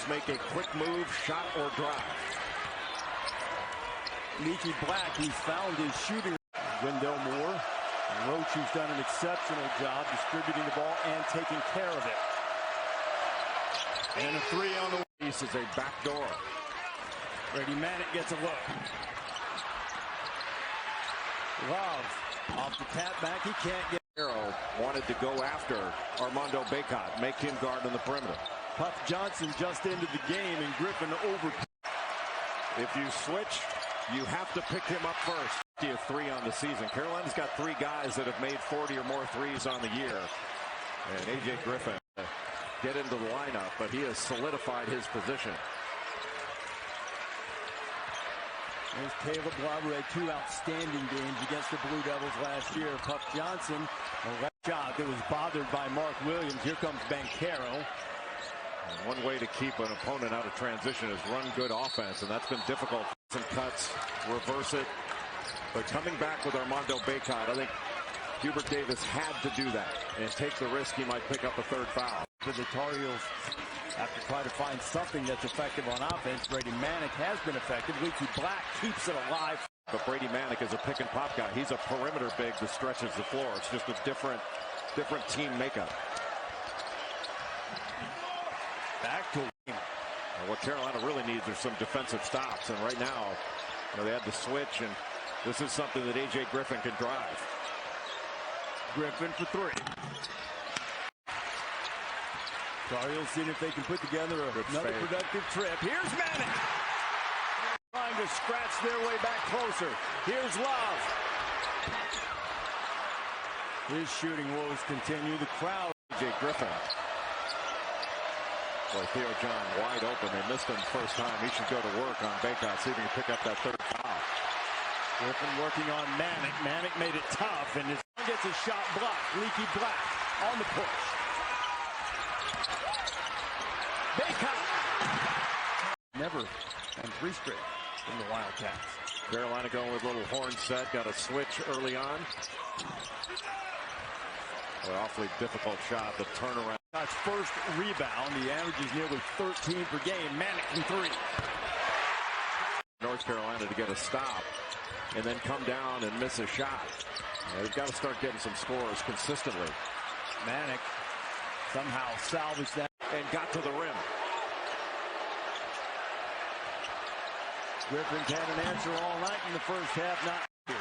make a quick move, shot or drive. Leaky Black, he's found his shooting. Wendell Moore. Roach, who's done an exceptional job distributing the ball and taking care of it. And a three on the way. This is a back door. Brady Manick gets a look. Love off the tap back. He can't get. Arrow wanted to go after Armando Bacot, make him guard on the perimeter. Puff Johnson just into the game, and Griffin over. If you switch, you have to pick him up first. He has 3 on the season. Carolina's got 3 guys that have made 40 or more threes on the year. And A.J. Griffin get into the lineup, but he has solidified his position. There's Caleb Glover, had 2 outstanding games against the Blue Devils last year. Puff Johnson, a left shot that was bothered by Mark Williams. Here comes Banchero. One way to keep an opponent out of transition is run good offense, and that's been difficult. Some cuts, reverse it. But coming back with Armando Bacot, I think Hubert Davis had to do that and take the risk he might pick up a 3rd foul. For the Tar Heels, have to try to find something that's effective on offense. Brady Manick has been effective. Leaky Black keeps it alive. But Brady Manick is a pick and pop guy. He's a perimeter big that stretches the floor. It's just a different team makeup. Back to what Carolina really needs are some defensive stops. And right now, they had to switch, and this is something that A.J. Griffin can drive. Griffin for 3. Tar Heels seeing if they can put together another productive trip. Here's Manick. Trying to scratch their way back closer. Here's Love. His shooting woes continue. The crowd. A.J. Griffin. Boy, Theo John wide open. They missed him first time. He should go to work on Bacot, see if he can pick up that 3rd foul. Griffin working on Manick. Manick made it tough, and his gets a shot blocked. Leaky Black on the push. Bacot. Never and 3 straight from the Wildcats. Carolina going with a little horn set. Got a switch early on. An awfully difficult shot. The turnaround. Scott's first rebound. He averages nearly 13 per game. Manick from 3. North Carolina to get a stop and then come down and miss a shot. They've got to start getting some scores consistently. Manick somehow salvaged that and got to the rim. Griffin's had an answer all night in the first half. Not here.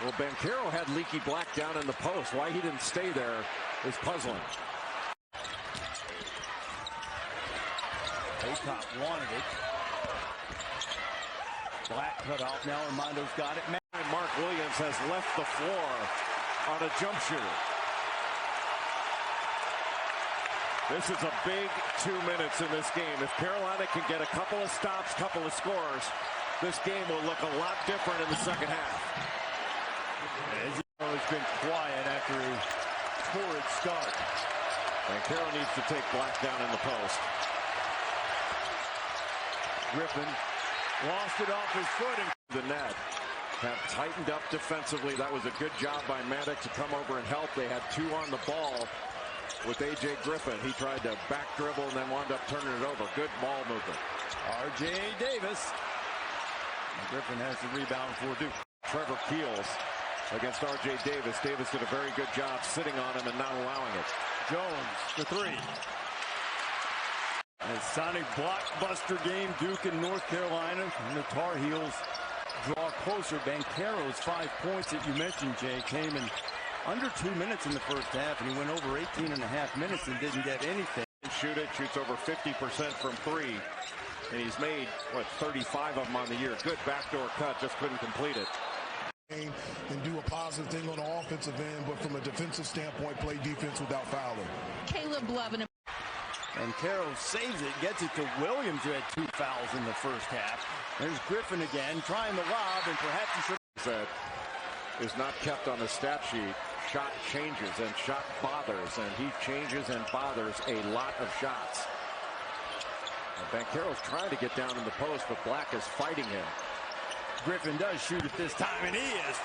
Well, Banchero had Leaky Black down in the post. Why he didn't stay there is puzzling. Bacot wanted it. Black cut off. Now Armando's got it. Mark Williams has left the floor on a jump shooter. This is a big 2 minutes in this game. If Carolina can get a couple of stops, couple of scores, this game will look a lot different in the second half. As you know, it's been quiet after a torrid start. And Carroll needs to take Black down in the post. Griffin lost it off his foot and the net. Have tightened up defensively. That was a good job by Manick to come over and help. They had 2 on the ball with A.J. Griffin. He tried to back dribble and then wound up turning it over. Good ball movement. R.J. Davis. And Griffin has the rebound for Duke. Trevor Keels against R.J. Davis. Davis did a very good job sitting on him and not allowing it. Jones for 3. A sonic blockbuster game, Duke and North Carolina. And the Tar Heels draw closer. Banchero's 5 points that you mentioned, Jay, came in under 2 minutes in the first half, and he went over 18.5 minutes and didn't get anything. Shoot it, shoots over 50% from 3, and he's made, 35 of them on the year. Good backdoor cut, just couldn't complete it. And do a positive thing on the offensive end, but from a defensive standpoint, play defense without fouling. Caleb Love. And Carroll saves it, gets it to Williams, who had 2 fouls in the first half. There's Griffin again, trying the lob, and perhaps he should. That is not kept on the stat sheet. Shot changes and shot bothers, and he changes and bothers a lot of shots. Banchero's trying to get down in the post, but Black is fighting him. Griffin does shoot it this time, and he is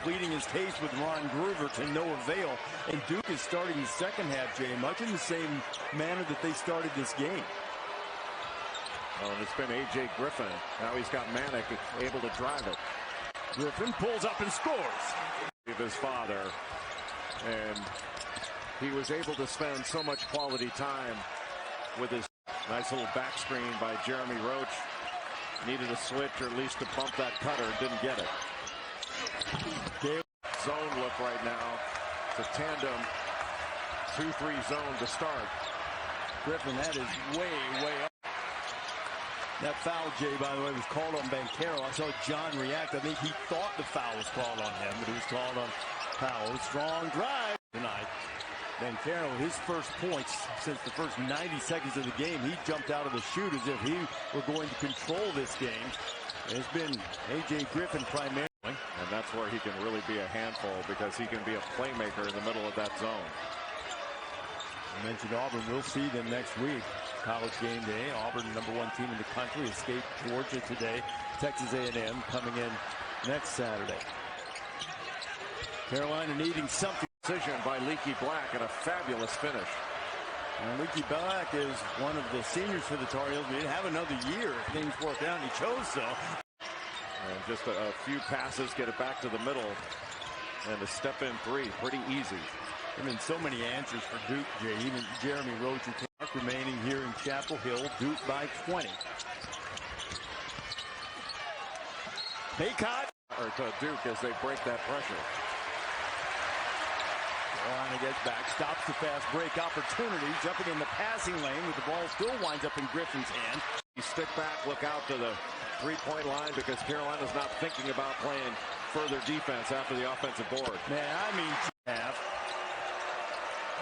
pleading his case with Ron Groover to no avail. And Duke is starting the second half, Jay, much in the same manner that they started this game. Oh, and it's been A.J. Griffin. Now he's got Manick able to drive it. Griffin pulls up and scores. Of his father, and he was able to spend so much quality time with his nice little back screen by Jeremy Roach. Needed a switch or at least to bump that cutter, didn't get it. Zone look right now. It's a tandem 2-3 zone to start. Griffin, that is way up. That foul, Jay, by the way, was called on Banchero. I saw John react. I think he thought the foul was called on him, but it was called on Powell. Strong drive tonight. Banchero, his first points since the first 90 seconds of the game. He jumped out of the chute as if he were going to control this game. It's been A.J. Griffin primarily. And that's where he can really be a handful because he can be a playmaker in the middle of that zone. I mentioned Auburn. We'll see them next week. College game day. Auburn, #1 team in the country, escaped Georgia today. Texas A&M coming in next Saturday. Carolina needing something. Decision by Leaky Black and a fabulous finish. And Leaky Black is one of the seniors for the Tar Heels. We didn't have another year if things work out, and he chose so. And just a few passes, get it back to the middle, and a step-in three, pretty easy. I mean, so many answers for Duke, Jay. Even Jeremy Roach remaining here in Chapel Hill. Duke by 20. Baycott. Or to Duke as they break that pressure. Carolina gets back, stops the fast break opportunity, jumping in the passing lane with the ball still winds up in Griffin's hand. You stick back, look out to the three-point line because Carolina's not thinking about playing further defense after the offensive board. Man, I mean, half.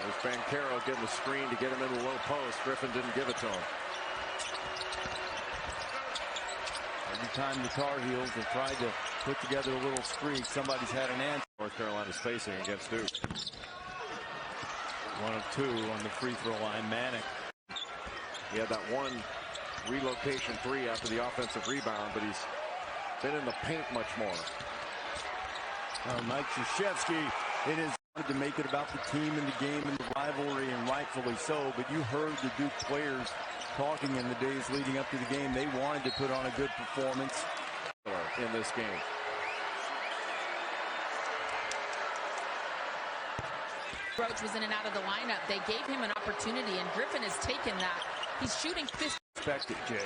There's Banchero getting the screen to get him in the low post. Griffin didn't give it to him. Every time the Tar Heels have tried to put together a little streak, somebody's had an answer. North Carolina's facing against Duke. 1 of 2 on the free throw line. Manick. He had that one relocation three after the offensive rebound, but he's been in the paint much more. Mike Krzyzewski, it is hard to make it about the team and the game and the rivalry, and rightfully so, but you heard the Duke players talking in the days leading up to the game. They wanted to put on a good performance in this game. Roach was in and out of the lineup. They gave him an opportunity, and Griffin has taken that. He's shooting 50. Expected, Jay.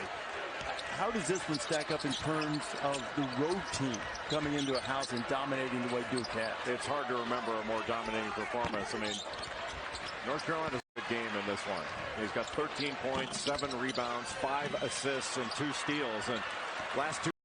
How does this one stack up in terms of the road team coming into a house and dominating the way Duke has? It's hard to remember a more dominating performance. I mean, North Carolina's a good game in this one. He's got 13 points, 7 rebounds, 5 assists, and 2 steals. And last 2